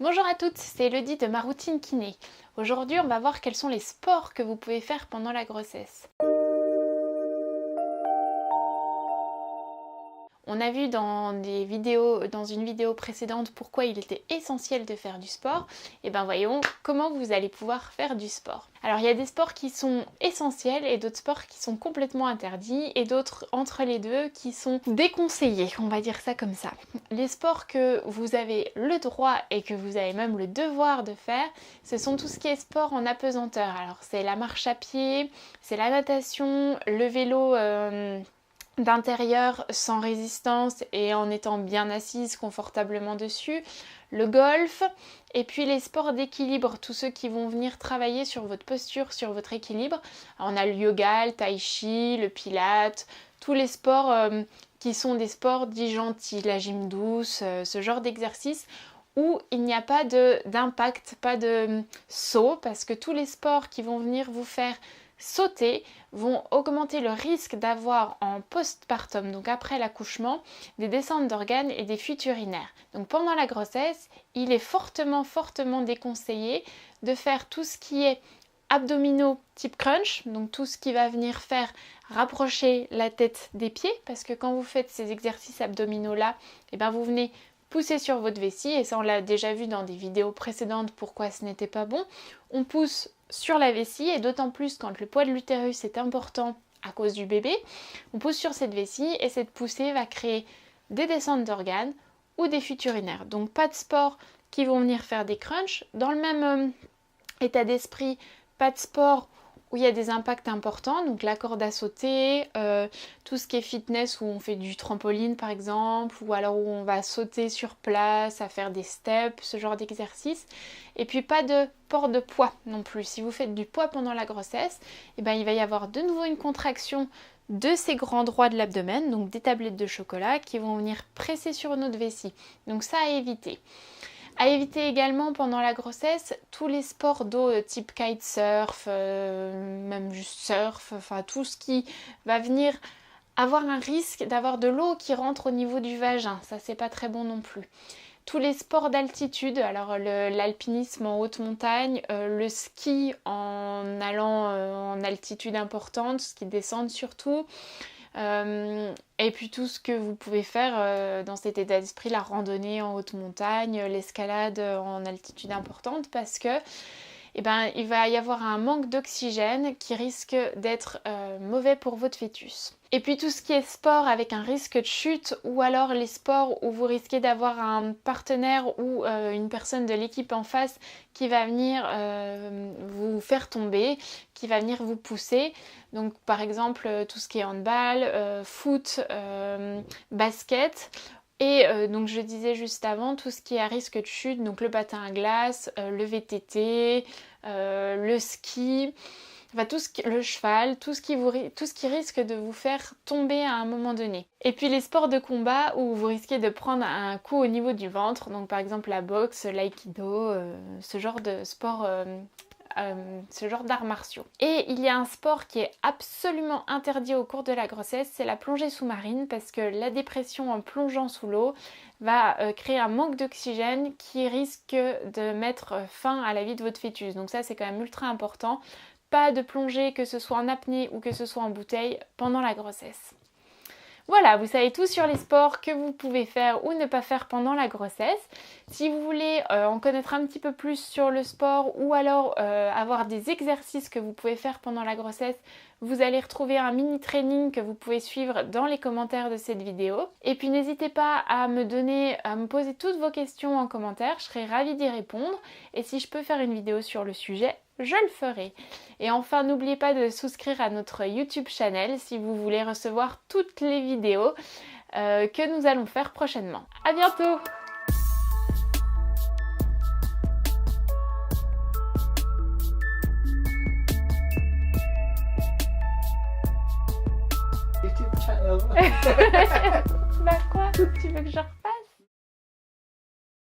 Bonjour à toutes, c'est Elodie de Ma Routine Kiné. Aujourd'hui, on va voir quels sont les sports que vous pouvez faire pendant la grossesse. On a vu dans une vidéo précédente pourquoi il était essentiel de faire du sport. Et bien voyons comment vous allez pouvoir faire du sport. Alors il y a des sports qui sont essentiels et d'autres sports qui sont complètement interdits et d'autres entre les deux qui sont déconseillés, on va dire ça comme ça. Les sports que vous avez le droit et que vous avez même le devoir de faire, ce sont tout ce qui est sport en apesanteur. Alors c'est la marche à pied, c'est la natation, le vélo d'intérieur sans résistance et en étant bien assise confortablement dessus, le golf et puis les sports d'équilibre, tous ceux qui vont venir travailler sur votre posture, sur votre équilibre. Alors, on a le yoga, le tai chi, le pilate, tous les sports qui sont des sports dits gentils, la gym douce, ce genre d'exercice où il n'y a pas d'impact, pas de saut, parce que tous les sports qui vont venir vous faire sauter vont augmenter le risque d'avoir en postpartum, donc après l'accouchement, des descentes d'organes et des fuites urinaires. Donc pendant la grossesse, il est fortement déconseillé de faire tout ce qui est abdominaux type crunch, donc tout ce qui va venir faire rapprocher la tête des pieds, parce que quand vous faites ces exercices abdominaux là, et ben vous venez pousser sur votre vessie, et ça on l'a déjà vu dans des vidéos précédentes pourquoi ce n'était pas bon. On pousse sur la vessie et d'autant plus quand le poids de l'utérus est important à cause du bébé, on pousse sur cette vessie et cette poussée va créer des descentes d'organes ou des fuites urinaires. Donc pas de sport qui vont venir faire des crunchs. Dans le même état d'esprit, pas de sport où il y a des impacts importants, donc la corde à sauter, tout ce qui est fitness où on fait du trampoline par exemple, ou alors où on va sauter sur place, à faire des steps, ce genre d'exercice. Et puis pas de port de poids non plus. Si vous faites du poids pendant la grossesse, il va y avoir de nouveau une contraction de ces grands droits de l'abdomen, donc des tablettes de chocolat qui vont venir presser sur notre vessie. Donc ça à éviter. À éviter également pendant la grossesse tous les sports d'eau type kitesurf, même juste surf, enfin tout ce qui va venir avoir un risque d'avoir de l'eau qui rentre au niveau du vagin, ça c'est pas très bon non plus. Tous les sports d'altitude, alors l'alpinisme en haute montagne, le ski en allant en altitude importante, ski de descente surtout. Et puis tout ce que vous pouvez faire dans cet état d'esprit, la randonnée en haute montagne, l'escalade en altitude importante, parce que il va y avoir un manque d'oxygène qui risque d'être mauvais pour votre fœtus. Et puis tout ce qui est sport avec un risque de chute, ou alors les sports où vous risquez d'avoir un partenaire ou une personne de l'équipe en face qui va venir vous faire tomber, qui va venir vous pousser. Donc par exemple tout ce qui est handball, foot, basket. Et donc je disais juste avant, tout ce qui est à risque de chute, donc le patin à glace, le VTT, le ski, enfin le cheval, tout ce qui risque de vous faire tomber à un moment donné. Et puis les sports de combat où vous risquez de prendre un coup au niveau du ventre, donc par exemple la boxe, l'aïkido, ce genre de sport... ce genre d'arts martiaux. Et il y a un sport qui est absolument interdit au cours de la grossesse, c'est la plongée sous-marine, parce que la dépression en plongeant sous l'eau va créer un manque d'oxygène qui risque de mettre fin à la vie de votre fœtus. Donc ça c'est quand même ultra important. Pas de plongée, que ce soit en apnée ou que ce soit en bouteille, pendant la grossesse. Voilà, vous savez tout sur les sports que vous pouvez faire ou ne pas faire pendant la grossesse. Si vous voulez en connaître un petit peu plus sur le sport ou alors avoir des exercices que vous pouvez faire pendant la grossesse, vous allez retrouver un mini training que vous pouvez suivre dans les commentaires de cette vidéo. Et puis n'hésitez pas à me poser toutes vos questions en commentaire, je serai ravie d'y répondre. Et si je peux faire une vidéo sur le sujet, je le ferai. Et enfin, n'oubliez pas de souscrire à notre YouTube channel si vous voulez recevoir toutes les vidéos que nous allons faire prochainement. À bientôt! YouTube channel. Bah quoi? Tu veux que je